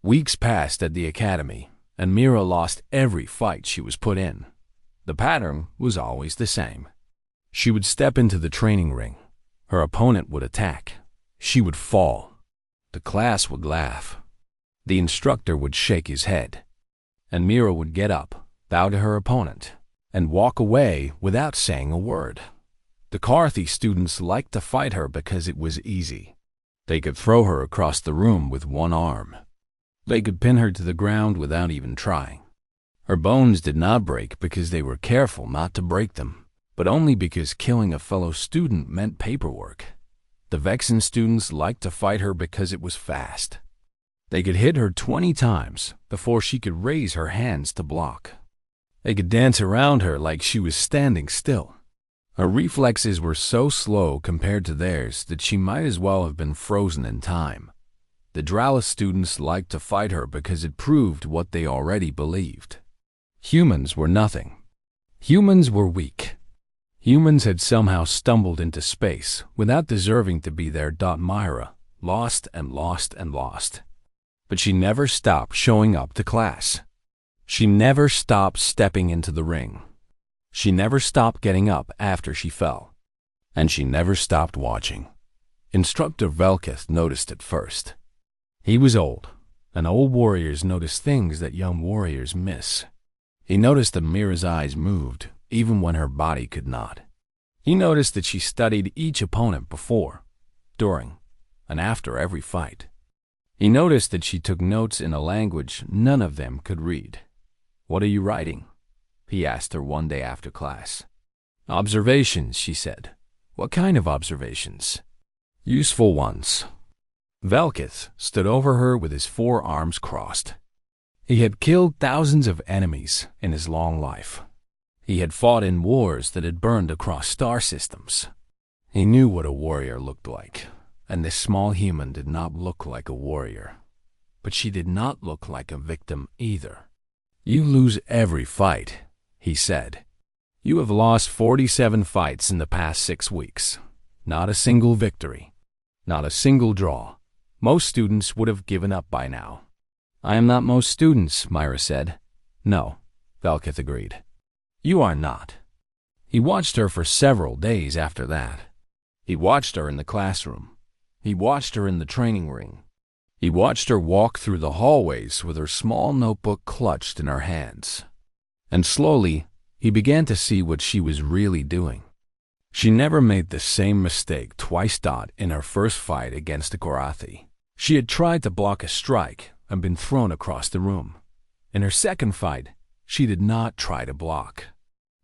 Weeks passed at the academy, and Mira lost every fight she was put in. The pattern was always the same. She would step into the training ring. Her opponent would attack. She would fall. The class would laugh. The instructor would shake his head. And Mira would get up, bow to her opponent, and walk away without saying a word. The Karthi students liked to fight her because it was easy. They could throw her across the room with one arm. They could pin her to the ground without even trying. Her bones did not break because they were careful not to break them, but only because killing a fellow student meant paperwork. The Vexen students liked to fight her because it was fast. They could hit her 20 times before she could raise her hands to block. They could dance around her like she was standing still. Her reflexes were so slow compared to theirs that she might as well have been frozen in time. The Dralis students liked to fight her because it proved what they already believed. Humans were nothing. Humans were weak. Humans had somehow stumbled into space without deserving to be there. Myra lost and lost and lost. But she never stopped showing up to class. She never stopped stepping into the ring. She never stopped getting up after she fell. And she never stopped watching. Instructor Velkith noticed it first. He was old, and old warriors notice things that young warriors miss. He noticed that Mira's eyes moved, even when her body could not. He noticed that she studied each opponent before, during, and after every fight. He noticed that she took notes in a language none of them could read. "What are you writing?" he asked her one day after class. "Observations," she said. "What kind of observations?" "Useful ones." Velkith stood over her with his 4 arms crossed. He had killed thousands of enemies in his long life. He had fought in wars that had burned across star systems. He knew what a warrior looked like, and this small human did not look like a warrior. But she did not look like a victim either. "You lose every fight," he said. "You have lost 47 fights in the past 6 weeks. Not a single victory. Not a single draw. Most students would have given up by now." "I am not most students," Myra said. "No," Velkith agreed. "You are not." He watched her for several days after that. He watched her in the classroom. He watched her in the training ring. He watched her walk through the hallways with her small notebook clutched in her hands. And slowly, he began to see what she was really doing. She never made the same mistake twice. In her first fight against the Korathi, she had tried to block a strike and been thrown across the room. In her second fight, she did not try to block.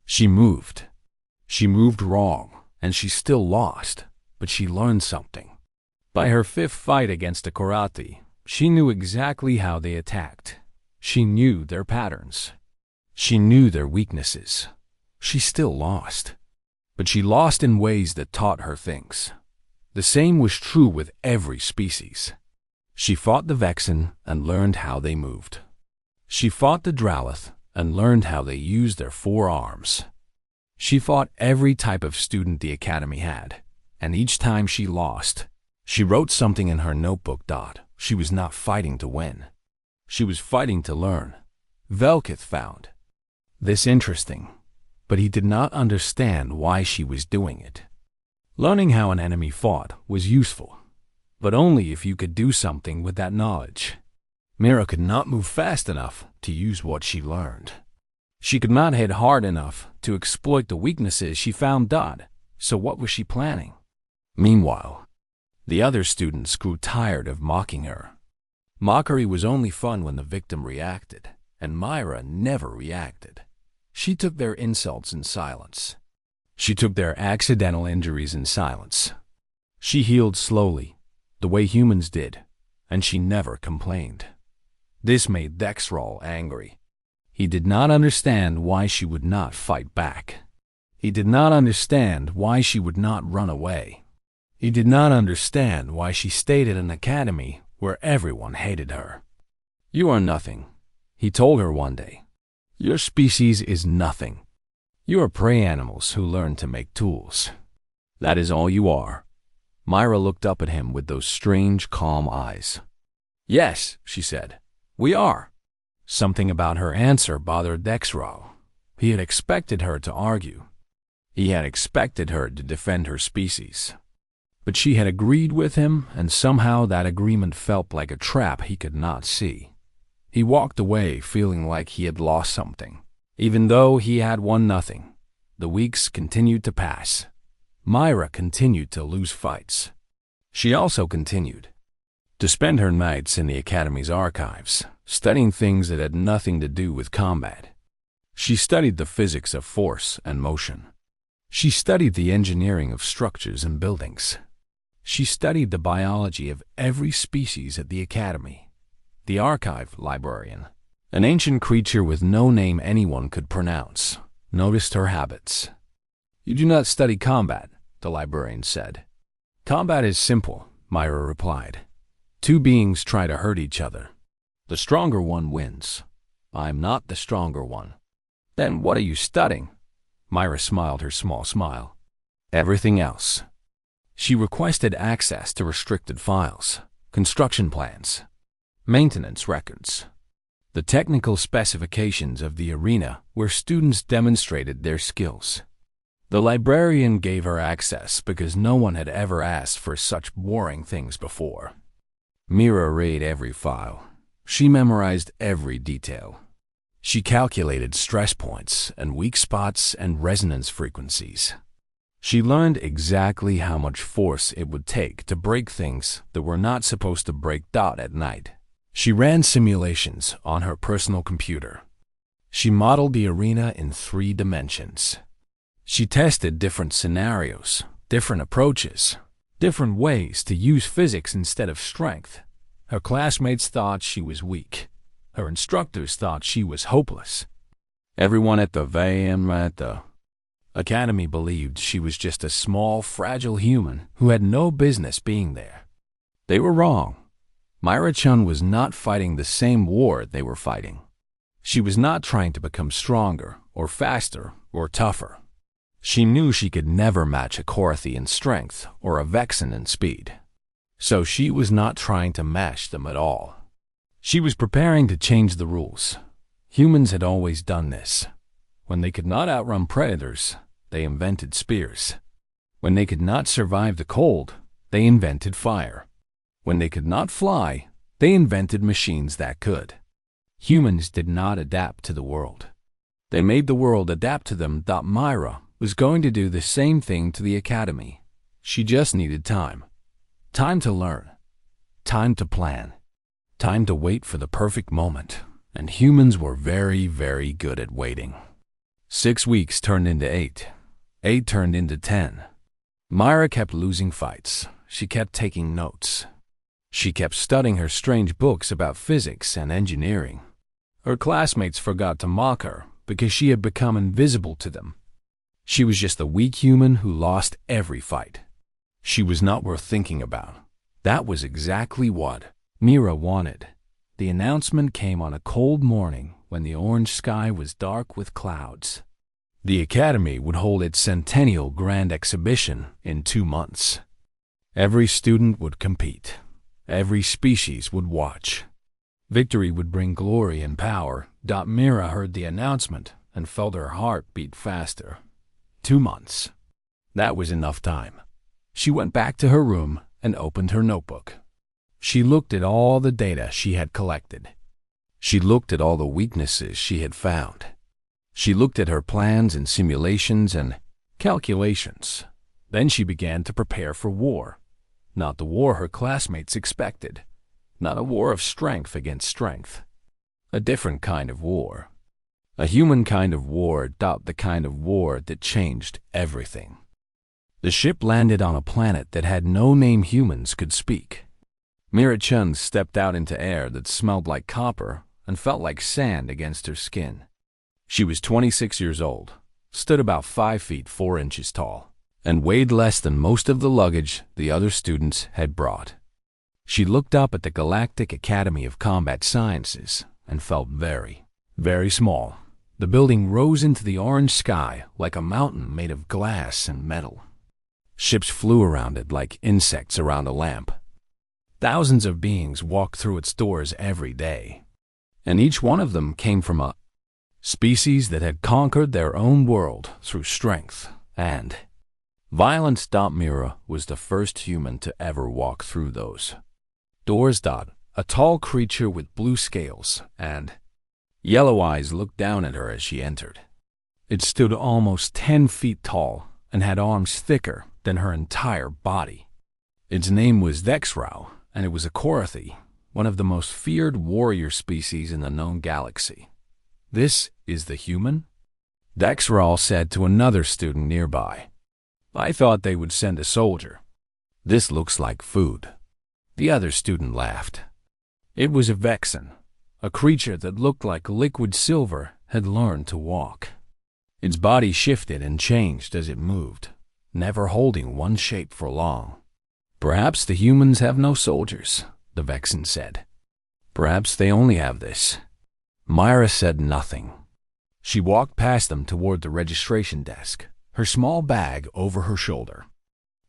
She moved. She moved wrong, and she still lost, but she learned something. By her 5th fight against the Korathi, she knew exactly how they attacked. She knew their patterns. She knew their weaknesses. She still lost. But she lost in ways that taught her things. The same was true with every species. She fought the Vexen and learned how they moved. She fought the Dralith and learned how they used their 4 arms. She fought every type of student the Academy had, and each time she lost, she wrote something in her notebook. She was not fighting to win. She was fighting to learn. Velkith found this interesting, but he did not understand why she was doing it. Learning how an enemy fought was useful, but only if you could do something with that knowledge. Mira could not move fast enough to use what she learned. She could not hit hard enough to exploit the weaknesses she found. So what was she planning? Meanwhile, the other students grew tired of mocking her. Mockery was only fun when the victim reacted, and Myra never reacted. She took their insults in silence. She took their accidental injuries in silence. She healed slowly, the way humans did, and she never complained. This made Dexrol angry. He did not understand why she would not fight back. He did not understand why she would not run away. He did not understand why she stayed at an academy where everyone hated her. "You are nothing," he told her one day. "Your species is nothing. You are prey animals who learn to make tools. That is all you are." Myra looked up at him with those strange, calm eyes. "Yes," she said, "We are." Something about her answer bothered Dexrow. He had expected her to argue. He had expected her to defend her species. But she had agreed with him, and somehow that agreement felt like a trap he could not see. He walked away feeling like he had lost something, even though he had won nothing. The weeks continued to pass. Myra continued to lose fights. She also continued to spend her nights in the Academy's archives, studying things that had nothing to do with combat. She studied the physics of force and motion. She studied the engineering of structures and buildings. She studied the biology of every species at the Academy. The archive librarian, an ancient creature with no name anyone could pronounce, noticed her habits. "You do not study combat," the librarian said. "Combat is simple," Myra replied. "Two beings try to hurt each other. The stronger one wins. I'm not the stronger one." "Then what are you studying?" Myra smiled her small smile. "Everything else." She requested access to restricted files, construction plans, maintenance records, the technical specifications of the arena where students demonstrated their skills. The librarian gave her access because no one had ever asked for such boring things before. Mira read every file. She memorized every detail. She calculated stress points and weak spots and resonance frequencies. She learned exactly how much force it would take to break things that were not supposed to break at night. She ran simulations on her personal computer. She modeled the arena in 3 dimensions. She tested different scenarios, different approaches, different ways to use physics instead of strength. Her classmates thought she was weak. Her instructors thought she was hopeless. Everyone at the Academy believed she was just a small, fragile human who had no business being there. They were wrong. Myra-chan was not fighting the same war they were fighting. She was not trying to become stronger or faster or tougher. She knew she could never match a Korathi in strength or a Vexen in speed. So she was not trying to match them at all. She was preparing to change the rules. Humans had always done this. When they could not outrun predators, they invented spears. When they could not survive the cold, they invented fire. When they could not fly, they invented machines that could. Humans did not adapt to the world. They made the world adapt to them. Myra was going to do the same thing to the Academy. She just needed time. Time to learn. Time to plan. Time to wait for the perfect moment. And humans were very, very good at waiting. 6 weeks turned into 8. 8 turned into 10. Myra kept losing fights. She kept taking notes. She kept studying her strange books about physics and engineering. Her classmates forgot to mock her because she had become invisible to them. She was just a weak human who lost every fight. She was not worth thinking about. That was exactly what Mira wanted. The announcement came on a cold morning when the orange sky was dark with clouds. The Academy would hold its centennial grand exhibition in 2 months. Every student would compete. Every species would watch. Victory would bring glory and power. Mira heard the announcement and felt her heart beat faster. 2 months. That was enough time. She went back to her room and opened her notebook. She looked at all the data she had collected. She looked at all the weaknesses she had found. She looked at her plans and simulations and calculations. Then she began to prepare for war. Not the war her classmates expected. Not a war of strength against strength. A different kind of war. A human kind of war, the kind of war that changed everything. The ship landed on a planet that had no name humans could speak. Mira-chan stepped out into air that smelled like copper and felt like sand against her skin. She was 26 years old, stood about 5 feet 4 inches tall, and weighed less than most of the luggage the other students had brought. She looked up at the Galactic Academy of Combat Sciences and felt very, very small. The building rose into the orange sky like a mountain made of glass and metal. Ships flew around it like insects around a lamp. Thousands of beings walked through its doors every day. and each one of them came from a species that had conquered their own world through strength and violence. Mira was the first human to ever walk through those doors. A tall creature with blue scales and yellow eyes looked down at her as she entered. It stood almost 10 feet tall and had arms thicker than her entire body. Its name was Dexrau, and it was a Korathi, one of the most feared warrior species in the known galaxy. "This is the human?" Dexrau said to another student nearby. "I thought they would send a soldier. This looks like food." The other student laughed. It was a Vexen, a creature that looked like liquid silver had learned to walk. Its body shifted and changed as it moved, never holding one shape for long. "Perhaps the humans have no soldiers," the Vexen said. "Perhaps they only have this." Myra said nothing. She walked past them toward the registration desk, her small bag over her shoulder.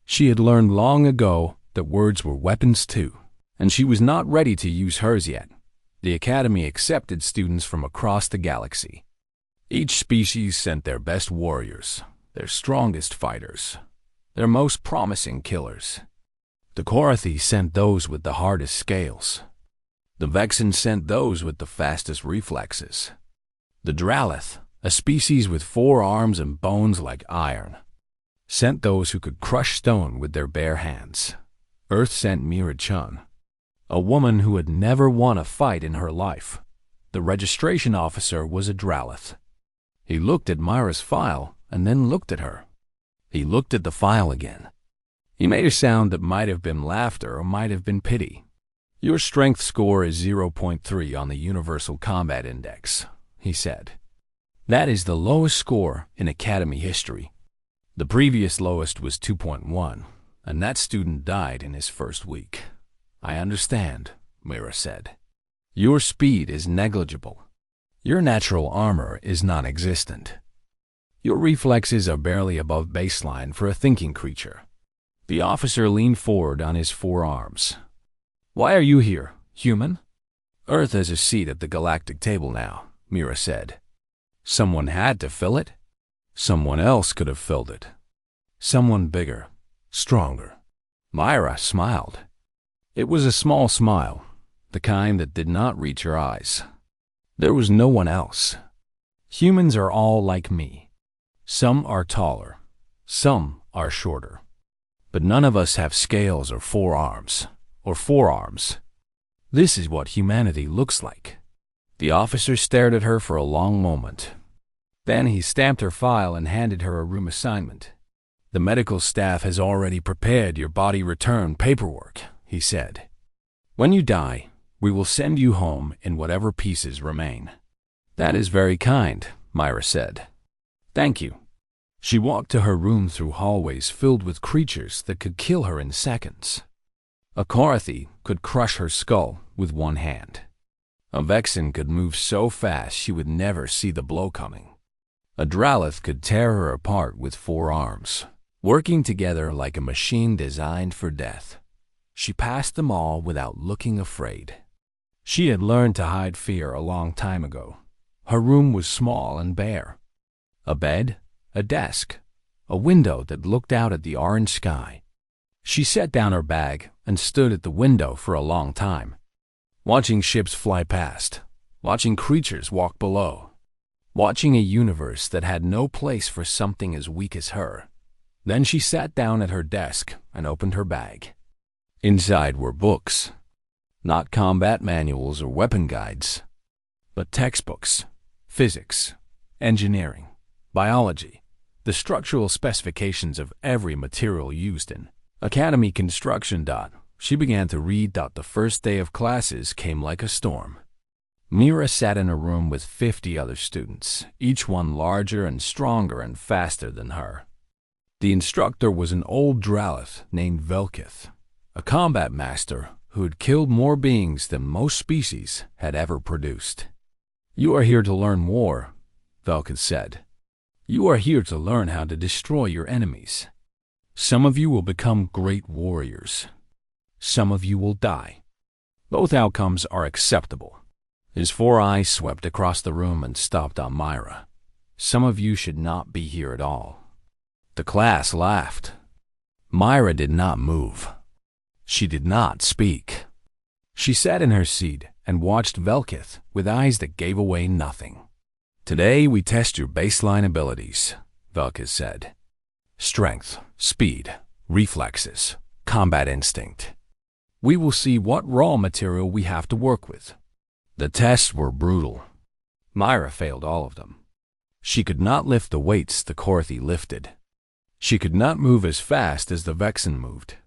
She had learned long ago that words were weapons too, and she was not ready to use hers yet. The Academy accepted students from across the galaxy. Each species sent their best warriors, their strongest fighters, their most promising killers. The Korathi sent those with the hardest scales. The Vexen sent those with the fastest reflexes. The Dralith, a species with 4 arms and bones like iron, sent those who could crush stone with their bare hands. Earth sent Mira Chun, a woman who had never won a fight in her life. The registration officer was a Dralith. He looked at Myra's file and then looked at her. He looked at the file again. He made a sound that might have been laughter or might have been pity. "Your strength score is 0.3 on the Universal Combat Index," he said. "That is the lowest score in Academy history. The previous lowest was 2.1, and that student died in his first week." "I understand," Mira said. "Your speed is negligible. Your natural armor is non-existent. Your reflexes are barely above baseline for a thinking creature." The officer leaned forward on his 4 arms. "Why are you here, human?" "Earth has a seat at the galactic table now," Mira said. "Someone had to fill it. Someone else could have filled it. Someone bigger, stronger." Myra smiled. It was a small smile, the kind that did not reach her eyes. There was no one else. "Humans are all like me. Some are taller, some are shorter. But none of us have scales or 4 arms, or forearms. This is what humanity looks like." The officer stared at her for a long moment. Then he stamped her file and handed her a room assignment. "The medical staff has already prepared your body return paperwork," he said. "When you die, we will send you home in whatever pieces remain." "That is very kind," Myra said. "Thank you." She walked to her room through hallways filled with creatures that could kill her in seconds. A Korathi could crush her skull with one hand. A Vexen could move so fast she would never see the blow coming. A Dralith could tear her apart with 4 arms, working together like a machine designed for death. She passed them all without looking afraid. She had learned to hide fear a long time ago. Her room was small and bare. A bed, a desk, a window that looked out at the orange sky. She set down her bag and stood at the window for a long time, watching ships fly past, watching creatures walk below, watching a universe that had no place for something as weak as her. Then she sat down at her desk and opened her bag. Inside were books, not combat manuals or weapon guides, but textbooks, physics, engineering, biology, the structural specifications of every material used in Academy construction. She began to read. The first day of classes came like a storm. Mira sat in a room with 50 other students, each one larger and stronger and faster than her. The instructor was an old Dralith named Velkith, a combat master who had killed more beings than most species had ever produced. "You are here to learn war," Velkith said. "You are here to learn how to destroy your enemies. Some of you will become great warriors. Some of you will die. Both outcomes are acceptable. His 4 eyes swept across the room and stopped on Myra. "Some of you should not be here at all." The class laughed. Myra did not move. She did not speak. She sat in her seat and watched Velkith with eyes that gave away nothing. "Today we test your baseline abilities," Velkith said. "Strength, speed, reflexes, combat instinct. We will see what raw material we have to work with." The tests were brutal. Myra failed all of them. She could not lift the weights the Korthi lifted. She could not move as fast as the Vexen moved.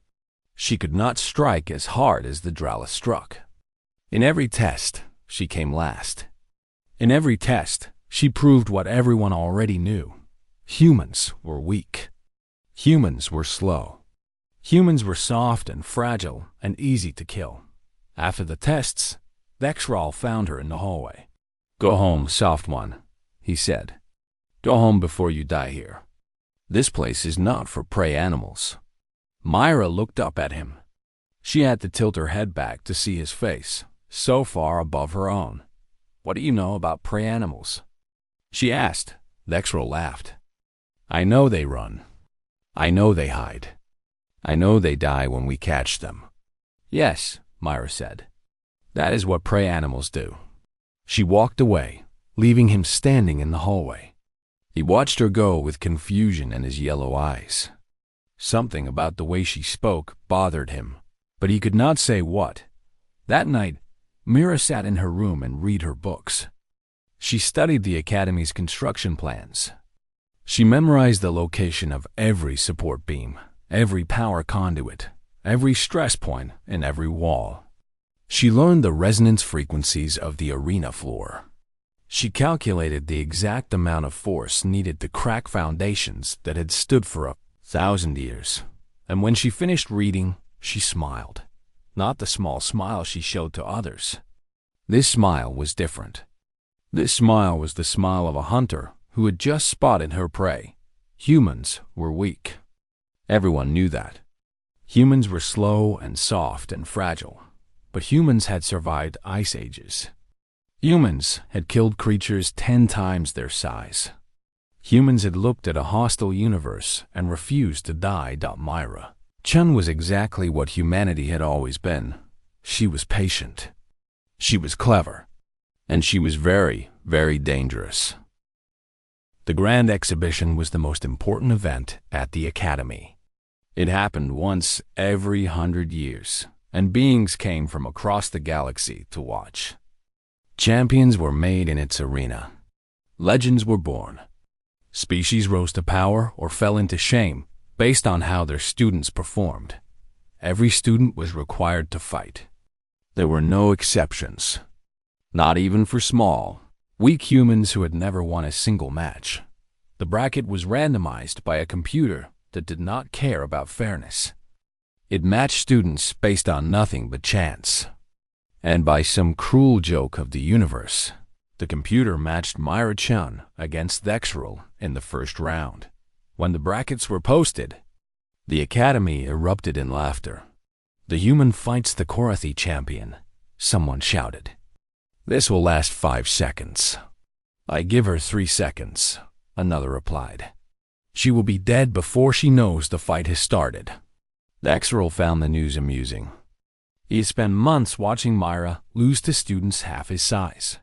She could not strike as hard as the Drala struck. In every test, she came last. In every test, she proved what everyone already knew. Humans were weak. Humans were slow. Humans were soft and fragile and easy to kill. After the tests, Vexral found her in the hallway. "Go home, soft one," he said. "Go home before you die here. This place is not for prey animals." Myra looked up at him. She had to tilt her head back to see his face, so far above her own. "What do you know about prey animals?" she asked. Vexral laughed. "I know they run. I know they hide. I know they die when we catch them." "Yes," Myra said. "That is what prey animals do." She walked away, leaving him standing in the hallway. He watched her go with confusion in his yellow eyes. Something about the way she spoke bothered him, but he could not say what. That night, Mira sat in her room and read her books. She studied the Academy's construction plans. She memorized the location of every support beam, every power conduit, every stress point, and every wall. She learned the resonance frequencies of the arena floor. She calculated the exact amount of force needed to crack foundations that had stood for 1,000 years. And when she finished reading, she smiled. Not the small smile she showed to others. This smile was different. This smile was the smile of a hunter who had just spotted her prey. Humans were weak. Everyone knew that. Humans were slow and soft and fragile, but humans had survived ice ages. Humans had killed creatures 10 times their size. Humans had looked at a hostile universe and refused to die. Myra Chun was exactly what humanity had always been. She was patient. She was clever. And she was very, very dangerous. The Grand Exhibition was the most important event at the Academy. It happened once every 100 years, and beings came from across the galaxy to watch. Champions were made in its arena. Legends were born. Species rose to power or fell into shame based on how their students performed. Every student was required to fight. There were no exceptions. Not even for small, weak humans who had never won a single match. The bracket was randomized by a computer that did not care about fairness. It matched students based on nothing but chance. And by some cruel joke of the universe, the computer matched Myra Chun against Vexral in the first round. When the brackets were posted, the Academy erupted in laughter. "The human fights the Korthi champion," someone shouted. "This will last 5 seconds. "I give her 3 seconds, another replied. "She will be dead before she knows the fight has started." Vexral found the news amusing. He had spent months watching Myra lose to students half his size.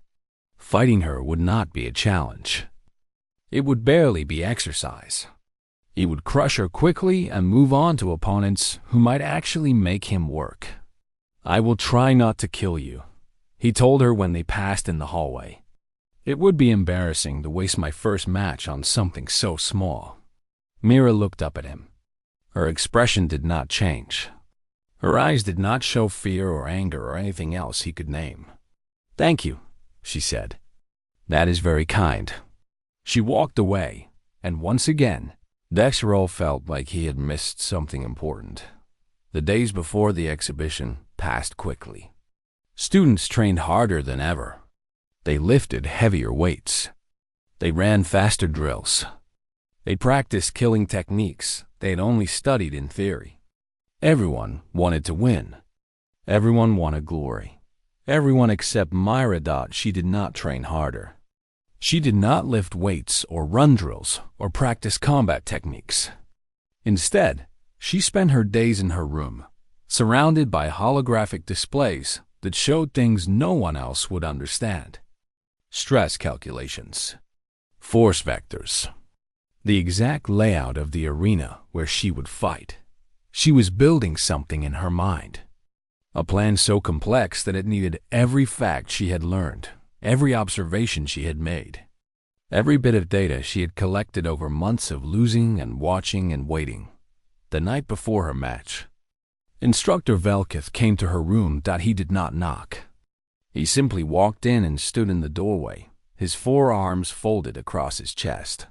Fighting her would not be a challenge. It would barely be exercise. He would crush her quickly and move on to opponents who might actually make him work. "I will try not to kill you," he told her when they passed in the hallway. "It would be embarrassing to waste my first match on something so small." Mira looked up at him. Her expression did not change. Her eyes did not show fear or anger or anything else he could name. "Thank you," she said. "That is very kind." She walked away, and once again, Vexral felt like he had missed something important. The days before the exhibition passed quickly. Students trained harder than ever. They lifted heavier weights. They ran faster drills. They practiced killing techniques they had only studied in theory. Everyone wanted to win. Everyone wanted glory. Everyone except Myra. She did not train harder. She did not lift weights or run drills or practice combat techniques. Instead, she spent her days in her room, surrounded by holographic displays that showed things no one else would understand. Stress calculations, force vectors, the exact layout of the arena where she would fight. She was building something in her mind. A plan so complex that it needed every fact she had learned, every observation she had made, every bit of data she had collected over months of losing and watching and waiting. The night before her match, Instructor Velkith came to her room. He did not knock. He simply walked in and stood in the doorway, his forearms folded across his chest.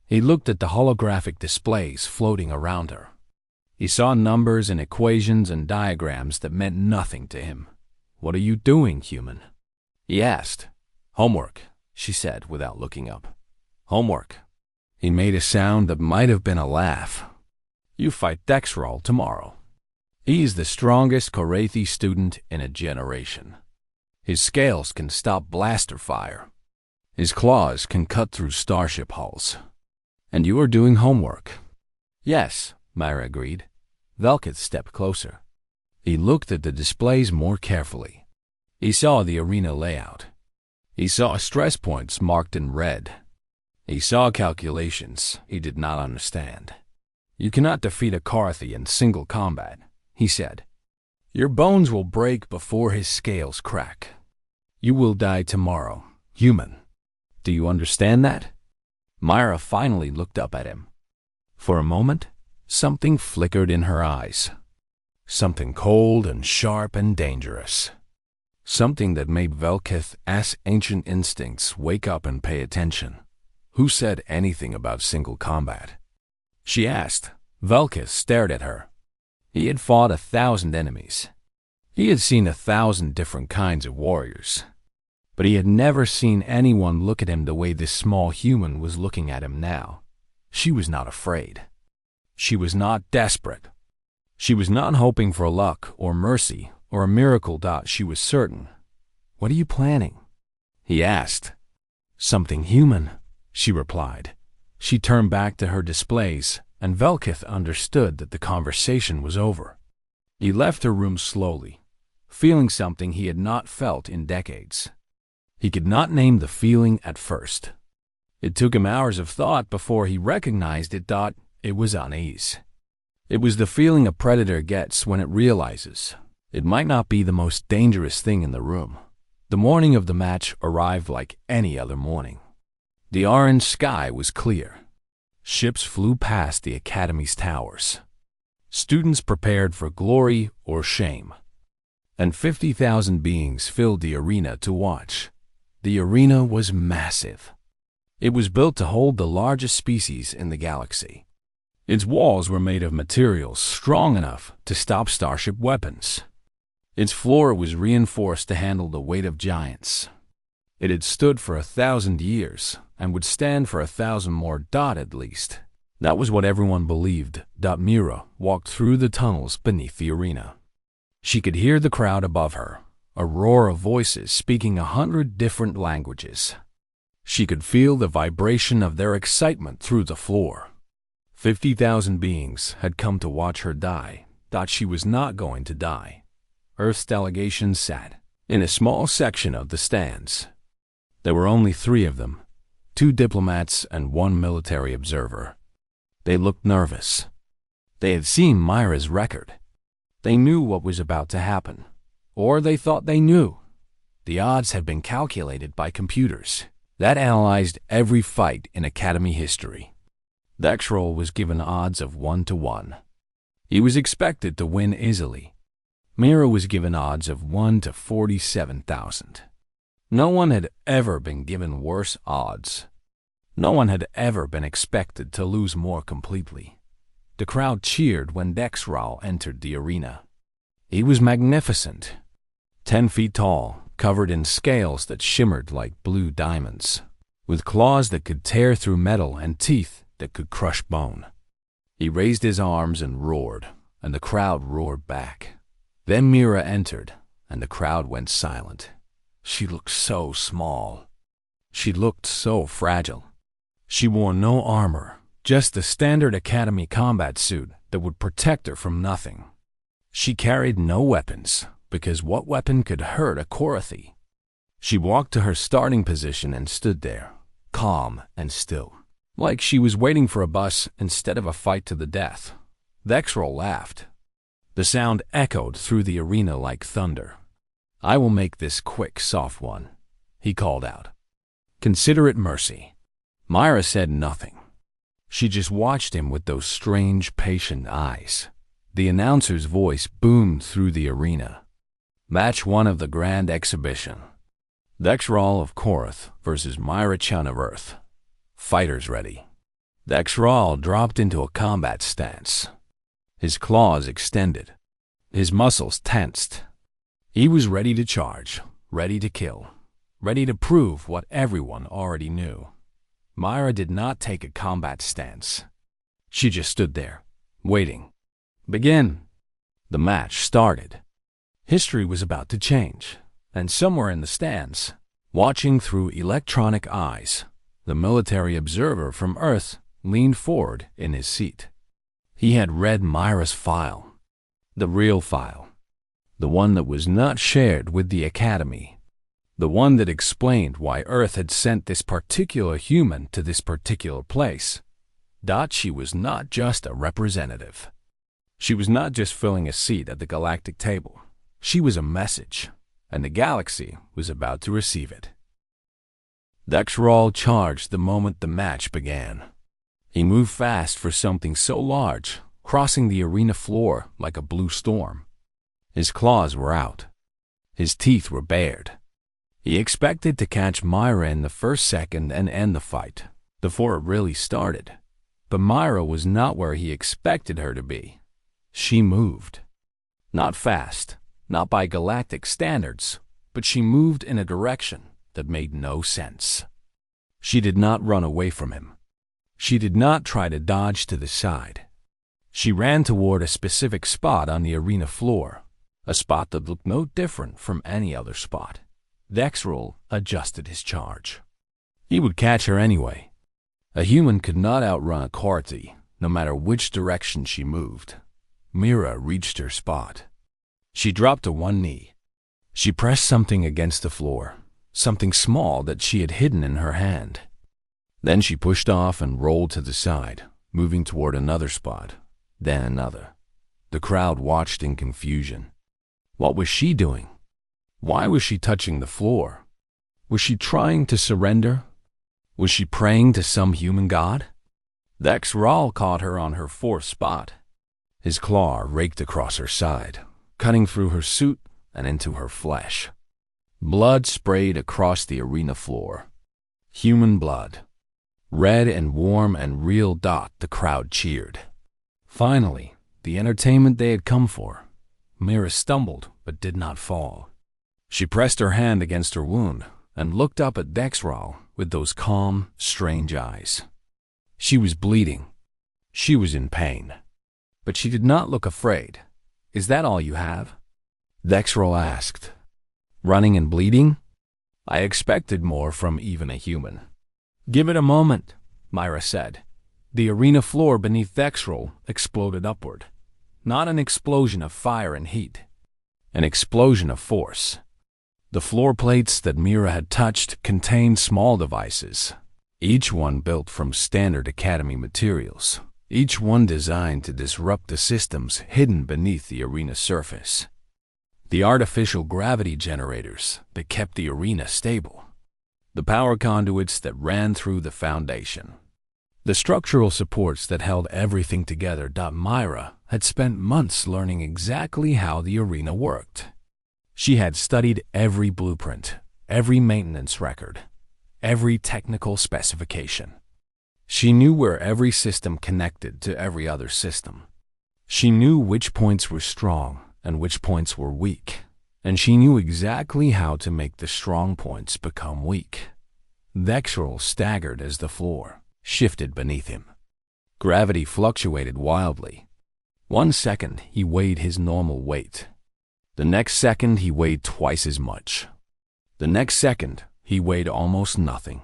He looked at the holographic displays floating around her. He saw numbers and equations and diagrams that meant nothing to him. "What are you doing, human?" he asked. "Homework," she said without looking up. "Homework." He made a sound that might have been a laugh. "You fight Dexral tomorrow. He is the strongest Korathi student in a generation. His scales can stop blaster fire. His claws can cut through starship hulls. And you are doing homework." "Yes," Myra agreed. Velkith stepped closer. He looked at the displays more carefully. He saw the arena layout. He saw stress points marked in red. He saw calculations he did not understand. "You cannot defeat a Korathi in single combat," he said. "Your bones will break before his scales crack. You will die tomorrow, human. Do you understand that?" Myra finally looked up at him. For a moment, something flickered in her eyes. Something cold and sharp and dangerous. Something that made Velkith's ancient instincts wake up and pay attention. "Who said anything about single combat?" she asked. Velkith stared at her. He had fought 1,000 enemies. He had seen 1,000 different kinds of warriors. But he had never seen anyone look at him the way this small human was looking at him now. She was not afraid. She was not desperate. She was not hoping for luck or mercy or a miracle. She was certain. "What are you planning?" he asked. "Something human," she replied. She turned back to her displays, and Velkith understood that the conversation was over. He left her room slowly, feeling something he had not felt in decades. He could not name the feeling at first. It took him hours of thought before he recognized it. It was unease. It was the feeling a predator gets when it realizes it might not be the most dangerous thing in the room. The morning of the match arrived like any other morning. The orange sky was clear. Ships flew past the Academy's towers. Students prepared for glory or shame. And 50,000 beings filled the arena to watch. The arena was massive. It was built to hold the largest species in the galaxy. Its walls were made of materials strong enough to stop starship weapons. Its floor was reinforced to handle the weight of giants. It had stood for 1,000 years and would stand for 1,000 more. At least. That was what everyone believed. Mira walked through the tunnels beneath the arena. She could hear the crowd above her, a roar of voices speaking 100 different languages. She could feel the vibration of their excitement through the floor. 50,000 beings had come to watch her die. She was not going to die. Earth's delegation sat in a small section of the stands. There were only 3 of them, 2 diplomats and 1 military observer. They looked nervous. They had seen Myra's record. They knew what was about to happen. Or they thought they knew. The odds had been calculated by computers that analyzed every fight in Academy history. Dexral was given odds of 1 to 1. He was expected to win easily. Mira was given odds of 1 to 47,000. No one had ever been given worse odds. No one had ever been expected to lose more completely. The crowd cheered when Dexral entered the arena. He was magnificent. 10 feet tall, covered in scales that shimmered like blue diamonds, with claws that could tear through metal and teeth that could crush bone. He raised his arms and roared, and the crowd roared back. Then Mira entered, and the crowd went silent. She looked so small. She looked so fragile. She wore no armor, just the standard Academy combat suit that would protect her from nothing. She carried no weapons, because what weapon could hurt a Korathi? She walked to her starting position and stood there, calm and still, like she was waiting for a bus instead of a fight to the death. Vexrol laughed. The sound echoed through the arena like thunder. "I will make this quick, soft one," he called out. "Consider it mercy." Myra said nothing. She just watched him with those strange, patient eyes. The announcer's voice boomed through the arena. Match 1 of the Grand Exhibition. Vexrol of Korath versus Myra Chun of Earth. Fighters ready. Vexrol dropped into a combat stance. His claws extended. His muscles tensed. He was ready to charge, ready to kill, ready to prove what everyone already knew. Myra did not take a combat stance. She just stood there, waiting. Begin. The match started. History was about to change, and somewhere in the stands, watching through electronic eyes, the military observer from Earth leaned forward in his seat. He had read Myra's file, the real file, the one that was not shared with the Academy, the one that explained why Earth had sent this particular human to this particular place. She was not just a representative. She was not just filling a seat at the galactic table. She was a message, and the galaxy was about to receive it. Vexrol charged the moment the match began. He moved fast for something so large, crossing the arena floor like a blue storm. His claws were out. His teeth were bared. He expected to catch Myra in the first second and end the fight, before it really started. But Myra was not where he expected her to be. She moved. Not fast, not by galactic standards, but she moved in a direction that made no sense. She did not run away from him. She did not try to dodge to the side. She ran toward a specific spot on the arena floor, a spot that looked no different from any other spot. Vexrol adjusted his charge. He would catch her anyway. A human could not outrun a Korathi, no matter which direction she moved. Myra reached her spot. She dropped to one knee. She pressed something against the floor, something small that she had hidden in her hand. Then she pushed off and rolled to the side, moving toward another spot, then another. The crowd watched in confusion. What was she doing? Why was she touching the floor? Was she trying to surrender? Was she praying to some human god? Vexrol caught her on her fourth spot. His claw raked across her side, cutting through her suit and into her flesh. Blood sprayed across the arena floor. Human blood. Red and warm and real. The crowd cheered. Finally, the entertainment they had come for. Myra stumbled but did not fall. She pressed her hand against her wound and looked up at Vexrol with those calm, strange eyes. She was bleeding. She was in pain. But she did not look afraid. "Is that all you have?" Vexrol asked. "Running and bleeding?" "I expected more from even a human." "Give it a moment," Myra said. The arena floor beneath Vexrol exploded upward. Not an explosion of fire and heat. An explosion of force. The floor plates that Myra had touched contained small devices, each one built from standard Academy materials, each one designed to disrupt the systems hidden beneath the arena surface. The artificial gravity generators that kept the arena stable. The power conduits that ran through the foundation. The structural supports that held everything together. Myra had spent months learning exactly how the arena worked. She had studied every blueprint, every maintenance record, every technical specification. She knew where every system connected to every other system. She knew which points were strong and which points were weak, and she knew exactly how to make the strong points become weak. Vexrol staggered as the floor shifted beneath him. Gravity fluctuated wildly. 1 second he weighed his normal weight. The next second, he weighed twice as much. The next second, he weighed almost nothing.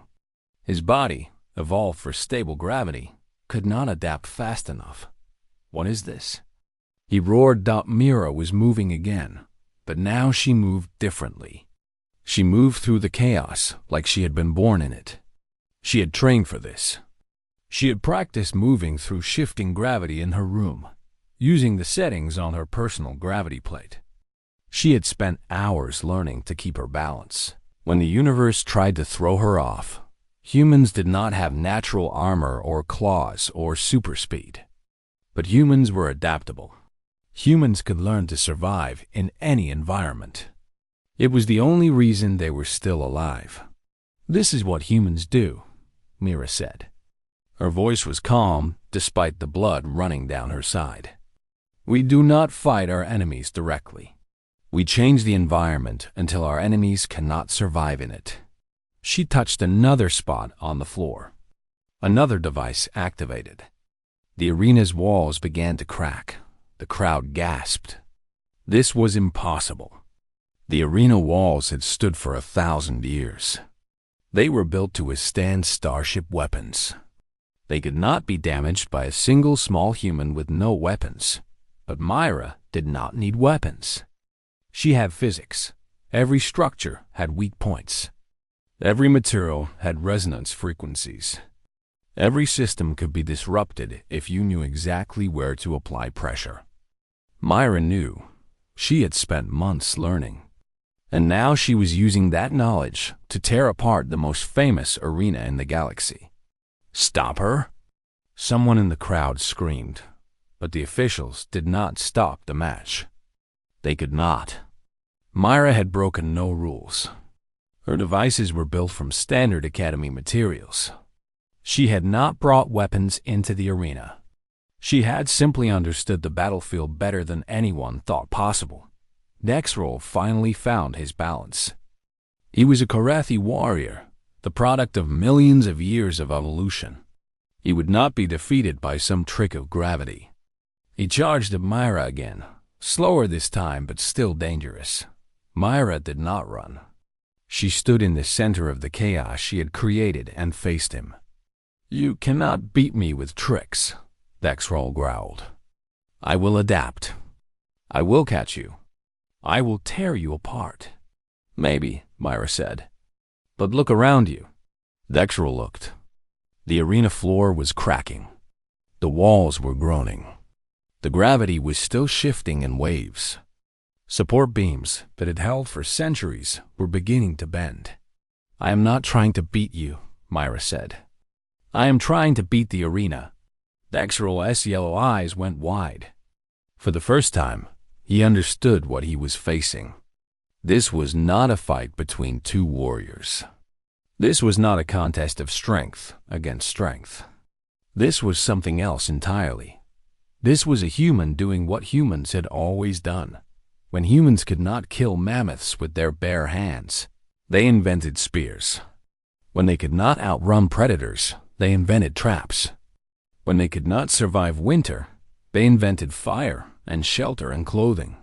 His body, evolved for stable gravity, could not adapt fast enough. What is this? He roared. Mira was moving again, but now she moved differently. She moved through the chaos like she had been born in it. She had trained for this. She had practiced moving through shifting gravity in her room, using the settings on her personal gravity plate. She had spent hours learning to keep her balance. When the universe tried to throw her off, humans did not have natural armor or claws or super speed. But humans were adaptable. Humans could learn to survive in any environment. It was the only reason they were still alive. This is what humans do, Mira said. Her voice was calm despite the blood running down her side. We do not fight our enemies directly. We change the environment until our enemies cannot survive in it. She touched another spot on the floor. Another device activated. The arena's walls began to crack. The crowd gasped. This was impossible. The arena walls had stood for 1,000 years. They were built to withstand starship weapons. They could not be damaged by a single small human with no weapons. But Myra did not need weapons. She had physics. Every structure had weak points. Every material had resonance frequencies. Every system could be disrupted if you knew exactly where to apply pressure. Myra knew. She had spent months learning. And now she was using that knowledge to tear apart the most famous arena in the galaxy. Stop her? Someone in the crowd screamed, but the officials did not stop the match. They could not. Myra had broken no rules. Her devices were built from standard Academy materials. She had not brought weapons into the arena. She had simply understood the battlefield better than anyone thought possible. Dexrol finally found his balance. He was a Korathi warrior, the product of millions of years of evolution. He would not be defeated by some trick of gravity. He charged at Myra again, slower this time but still dangerous. Myra did not run. She stood in the center of the chaos she had created and faced him. You cannot beat me with tricks, Dexrol growled. I will adapt. I will catch you. I will tear you apart. Maybe, Myra said. But look around you. Dexrol looked. The arena floor was cracking. The walls were groaning. The gravity was still shifting in waves. Support beams that had held for centuries were beginning to bend. I am not trying to beat you, Myra said. I am trying to beat the arena. Dexrol's yellow eyes went wide. For the first time, he understood what he was facing. This was not a fight between two warriors. This was not a contest of strength against strength. This was something else entirely. This was a human doing what humans had always done. When humans could not kill mammoths with their bare hands, they invented spears. When they could not outrun predators, they invented traps. When they could not survive winter, they invented fire and shelter and clothing.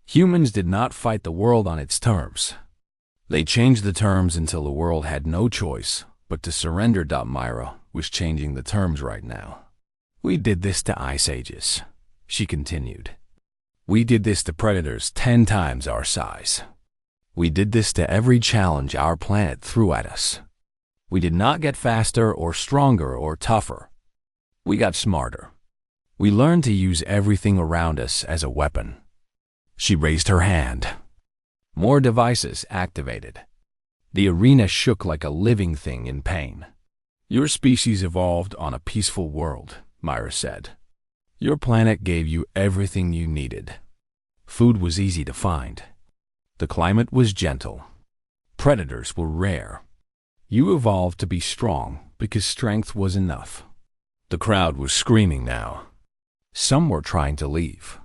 Humans did not fight the world on its terms. They changed the terms until the world had no choice but to surrender. Myra was changing the terms right now. We did this to ice ages, she continued. We did this to predators 10 times our size. We did this to every challenge our planet threw at us. We did not get faster or stronger or tougher. We got smarter. We learned to use everything around us as a weapon. She raised her hand. More devices activated. The arena shook like a living thing in pain. Your species evolved on a peaceful world, Myra said. Your planet gave you everything you needed. Food was easy to find. The climate was gentle. Predators were rare. You evolved to be strong because strength was enough. The crowd was screaming now. Some were trying to leave.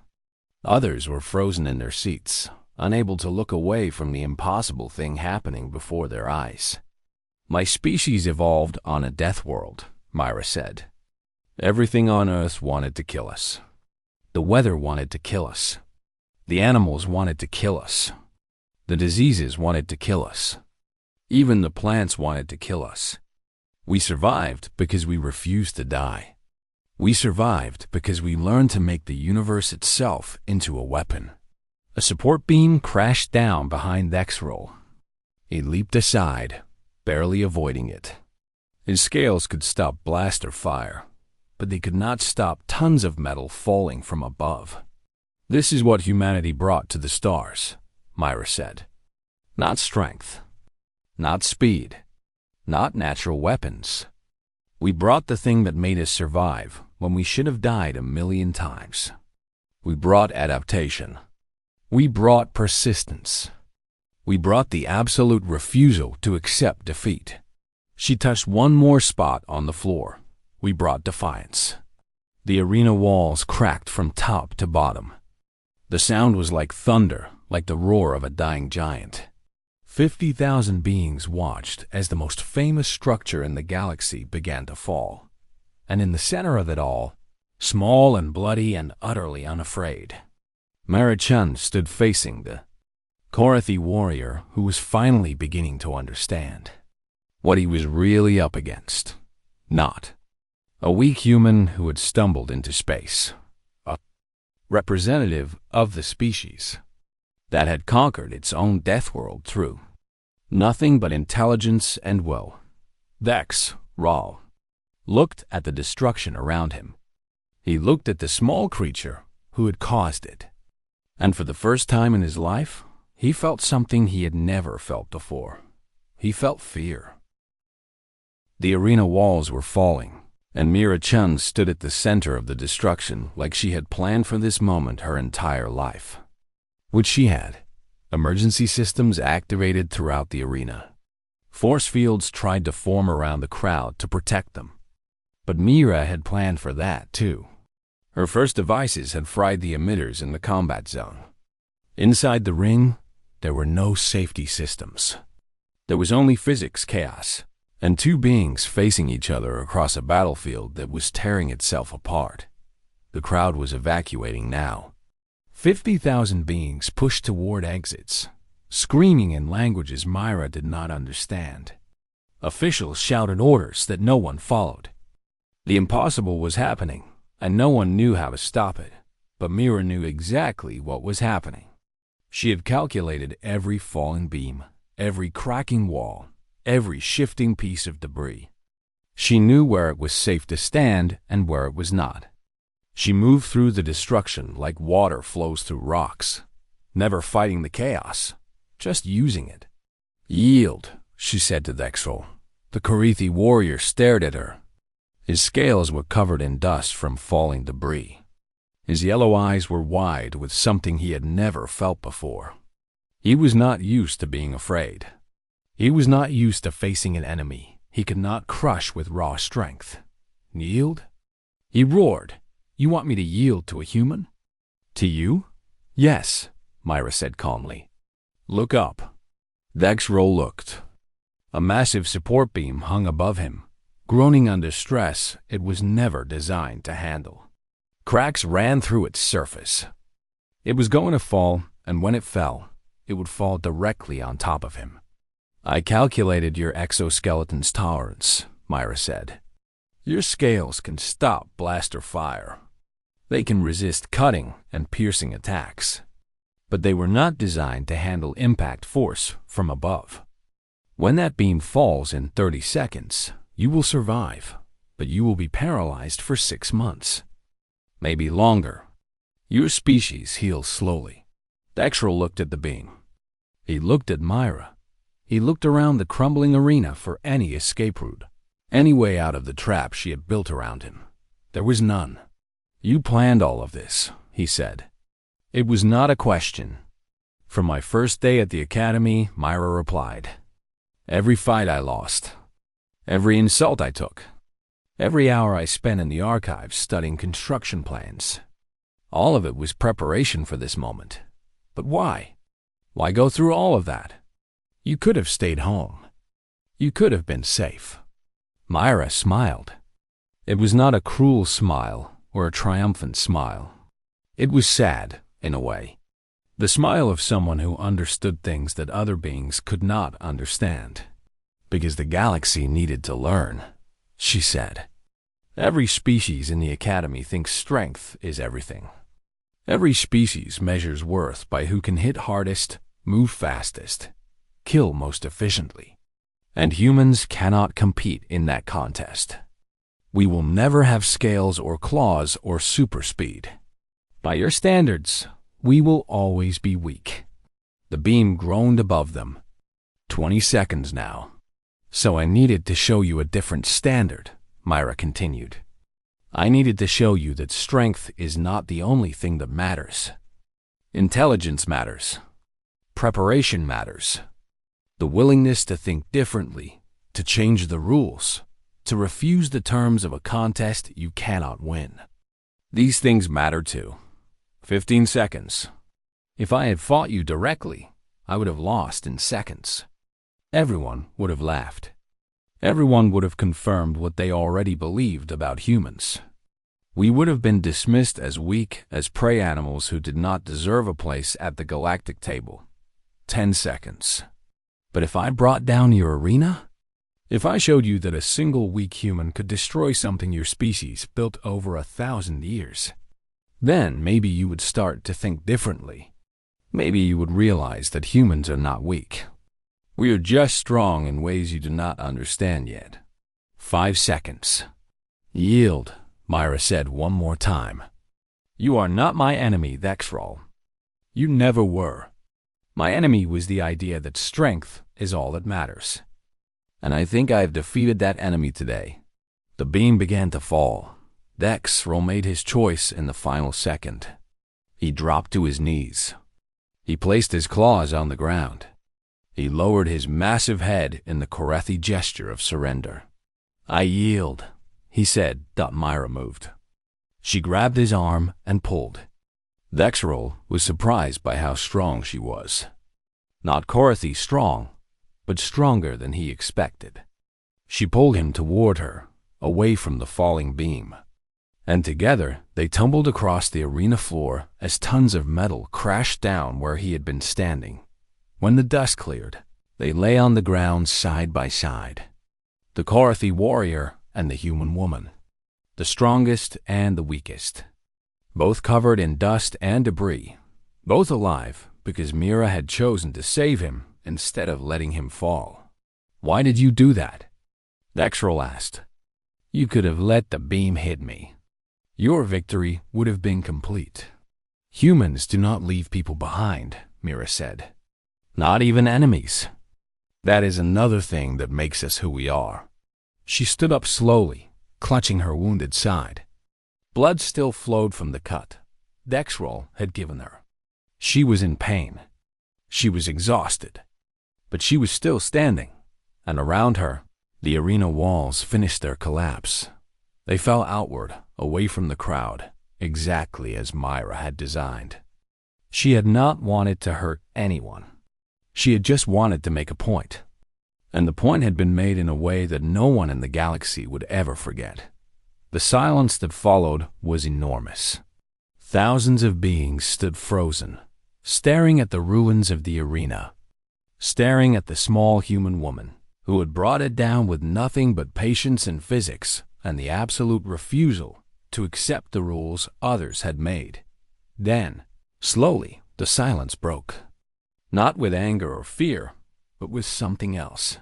Others were frozen in their seats, unable to look away from the impossible thing happening before their eyes. My species evolved on a death world, Myra said. Everything on Earth wanted to kill us. The weather wanted to kill us. The animals wanted to kill us. The diseases wanted to kill us. Even the plants wanted to kill us. We survived because we refused to die. We survived because we learned to make the universe itself into a weapon. A support beam crashed down behind Dexroll. He leaped aside, barely avoiding it. His scales could stop blaster fire, but they could not stop tons of metal falling from above. This is what humanity brought to the stars, Myra said. Not strength, not speed, not natural weapons. We brought the thing that made us survive when we should have died 1,000,000 times. We brought adaptation. We brought persistence. We brought the absolute refusal to accept defeat. She touched one more spot on the floor. We brought defiance. The arena walls cracked from top to bottom. The sound was like thunder, like the roar of a dying giant. 50,000 beings watched as the most famous structure in the galaxy began to fall. And in the center of it all, small and bloody and utterly unafraid, Mara-chan stood facing the Korathi warrior who was finally beginning to understand what he was really up against. Not a weak human who had stumbled into space, a representative of the species that had conquered its own death world through nothing but intelligence and will. Dexroll looked at the destruction around him. He looked at the small creature who had caused it. And for the first time in his life, he felt something he had never felt before. He felt fear. The arena walls were falling, and Mira-chan stood at the center of the destruction like she had planned for this moment her entire life. Which she had. Emergency systems activated throughout the arena. Force fields tried to form around the crowd to protect them. But Mira had planned for that, too. Her first devices had fried the emitters in the combat zone. Inside the ring, there were no safety systems. There was only physics chaos, and two beings facing each other across a battlefield that was tearing itself apart. The crowd was evacuating now. 50,000 beings pushed toward exits, screaming in languages Myra did not understand. Officials shouted orders that no one followed. The impossible was happening, and no one knew how to stop it, but Myra knew exactly what was happening. She had calculated every falling beam, every cracking wall, every shifting piece of debris. She knew where it was safe to stand and where it was not. She moved through the destruction like water flows through rocks, never fighting the chaos, just using it. "Yield," she said to Dexroll. The Korathi warrior stared at her. His scales were covered in dust from falling debris. His yellow eyes were wide with something he had never felt before. He was not used to being afraid. He was not used to facing an enemy he could not crush with raw strength. "Yield?" He roared. "You want me to yield to a human?" "To you?" "Yes," Myra said calmly. "Look up." Dexroll looked. A massive support beam hung above him, groaning under stress it was never designed to handle. Cracks ran through its surface. It was going to fall, and when it fell, it would fall directly on top of him. "I calculated your exoskeleton's tolerance," Myra said. "Your scales can stop blaster fire. They can resist cutting and piercing attacks. But they were not designed to handle impact force from above. When that beam falls in 30 seconds, you will survive, but you will be paralyzed for 6 months. Maybe longer. Your species heals slowly." Dexroll looked at the beam. He looked at Myra. He looked around the crumbling arena for any escape route, any way out of the trap she had built around him. There was none. "You planned all of this," he said. It was not a question. "From my first day at the academy," Myra replied. "Every fight I lost. Every insult I took. Every hour I spent in the archives studying construction plans. All of it was preparation for this moment. But why? Why go through all of that? You could have stayed home. You could have been safe." Myra smiled. It was not a cruel smile or a triumphant smile. It was sad, in a way. The smile of someone who understood things that other beings could not understand. Because the galaxy needed to learn, she said. Every species in the Academy thinks strength is everything. Every species measures worth by who can hit hardest, move fastest, kill most efficiently. And humans cannot compete in that contest. We will never have scales or claws or super speed. By your standards, we will always be weak. The beam groaned above them. 20 seconds now. So I needed to show you a different standard, Myra continued. I needed to show you that strength is not the only thing that matters. Intelligence matters. Preparation matters. The willingness to think differently, to change the rules, to refuse the terms of a contest you cannot win. These things matter too. 15 seconds. If I had fought you directly, I would have lost in seconds. Everyone would have laughed. Everyone would have confirmed what they already believed about humans. We would have been dismissed as weak, as prey animals who did not deserve a place at the galactic table. 10 seconds. But if I brought down your arena? If I showed you that a single weak human could destroy something your species built over 1,000 years, then maybe you would start to think differently. Maybe you would realize that humans are not weak. We are just strong in ways you do not understand yet. 5 seconds. Yield, Myra said one more time. You are not my enemy, Thexrol. You never were. My enemy was the idea that strength is all that matters. And I think I have defeated that enemy today. The beam began to fall. Thexrol made his choice in the final second. He dropped to his knees. He placed his claws on the ground. He lowered his massive head in the Korethi gesture of surrender. I yield, he said. Myra moved. She grabbed his arm and pulled. Thexrol was surprised by how strong she was. Not Korethi strong, but stronger than he expected. She pulled him toward her, away from the falling beam. And together they tumbled across the arena floor as tons of metal crashed down where he had been standing. When the dust cleared, they lay on the ground side by side. The Korethi warrior and the human woman. The strongest and the weakest. Both covered in dust and debris. Both alive because Mira had chosen to save him instead of letting him fall. Why did you do that? Thexrol asked. You could have let the beam hit me. Your victory would have been complete. Humans do not leave people behind, Mira said. Not even enemies. That is another thing that makes us who we are. She stood up slowly, clutching her wounded side. Blood still flowed from the cut Thexrol had given her. She was in pain. She was exhausted. But she was still standing, and around her, the arena walls finished their collapse. They fell outward, away from the crowd, exactly as Myra had designed. She had not wanted to hurt anyone. She had just wanted to make a point. And the point had been made in a way that no one in the galaxy would ever forget. The silence that followed was enormous. Thousands of beings stood frozen, staring at the ruins of the arena, staring at the small human woman who had brought it down with nothing but patience and physics and the absolute refusal to accept the rules others had made. Then, slowly, the silence broke. Not with anger or fear, but with something else.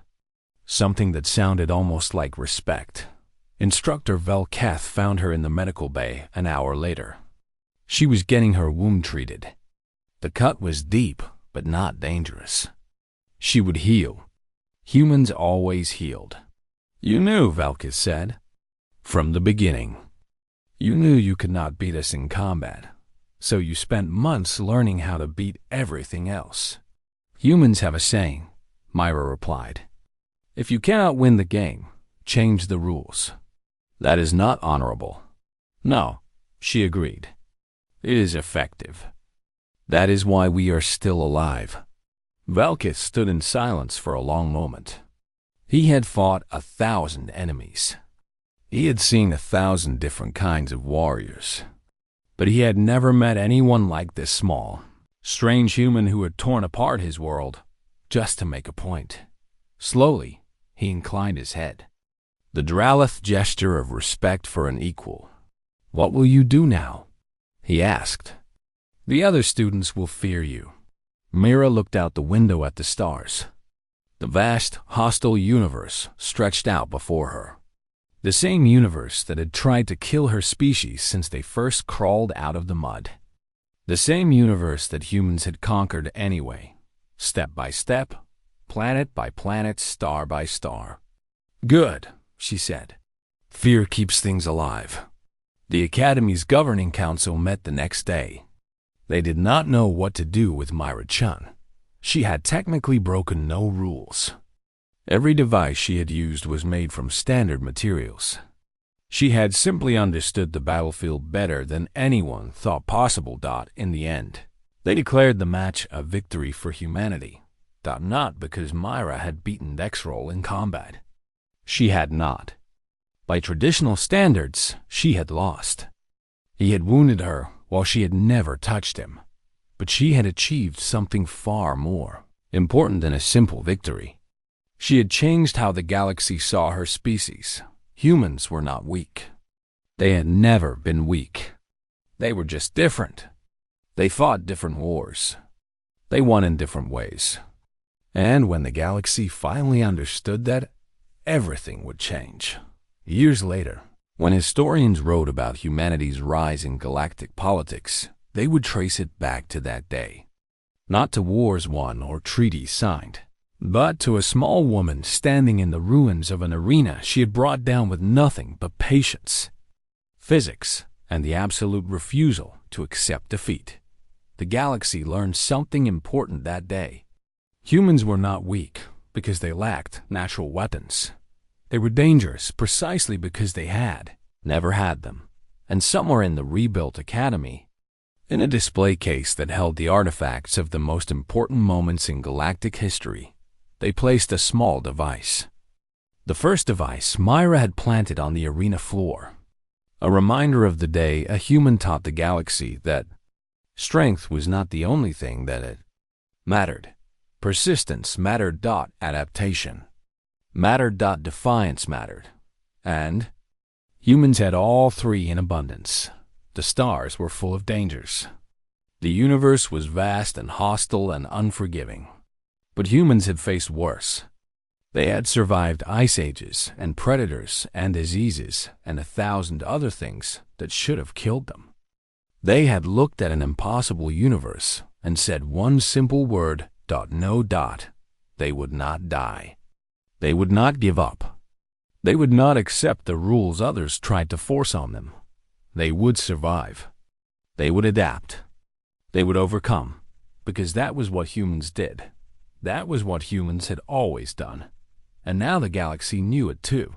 Something that sounded almost like respect. Instructor Velketh found her in the medical bay an hour later. She was getting her wound treated. The cut was deep, but not dangerous. She would heal. Humans always healed. You knew, Velketh said. From the beginning. You knew you could not beat us in combat, so you spent months learning how to beat everything else. Humans have a saying, Myra replied. If you cannot win the game, change the rules. That is not honorable. No, she agreed. It is effective. That is why we are still alive. Velketh stood in silence for a long moment. He had fought 1,000 enemies. He had seen 1,000 different kinds of warriors. But he had never met anyone like this small, strange human who had torn apart his world just to make a point. Slowly, he inclined his head. The Dralith gesture of respect for an equal. "What will you do now?" he asked. "The other students will fear you." Mira looked out the window at the stars. The vast, hostile universe stretched out before her. The same universe that had tried to kill her species since they first crawled out of the mud. The same universe that humans had conquered anyway, step by step, planet by planet, star by star. "Good," she said. "Fear keeps things alive." The Academy's governing council met the next day. They did not know what to do with Myra-chan. She had technically broken no rules. Every device she had used was made from standard materials. She had simply understood the battlefield better than anyone thought possible. In the end, they declared the match a victory for humanity. Not because Myra had beaten Dexroll in combat. She had not. By traditional standards, she had lost. He had wounded her while she had never touched him. But she had achieved something far more important than a simple victory. She had changed how the galaxy saw her species. Humans were not weak. They had never been weak. They were just different. They fought different wars. They won in different ways. And when the galaxy finally understood that, everything would change. Years later, when historians wrote about humanity's rise in galactic politics, they would trace it back to that day. Not to wars won or treaties signed, but to a small woman standing in the ruins of an arena she had brought down with nothing but patience, physics, and the absolute refusal to accept defeat. The galaxy learned something important that day. Humans were not weak because they lacked natural weapons. They were dangerous precisely because they had never had them. And somewhere in the rebuilt academy, in a display case that held the artifacts of the most important moments in galactic history, they placed a small device. The first device Myra had planted on the arena floor. A reminder of the day a human taught the galaxy that strength was not the only thing that it mattered. Persistence mattered. Adaptation mattered. Defiance mattered. And humans had all three in abundance. The stars were full of dangers. The universe was vast and hostile and unforgiving. But humans had faced worse. They had survived ice ages and predators and diseases and 1,000 other things that should have killed them. They had looked at an impossible universe and said one simple word, no. They would not die. They would not give up. They would not accept the rules others tried to force on them. They would survive. They would adapt. They would overcome, because that was what humans did. That was what humans had always done. And now the galaxy knew it too.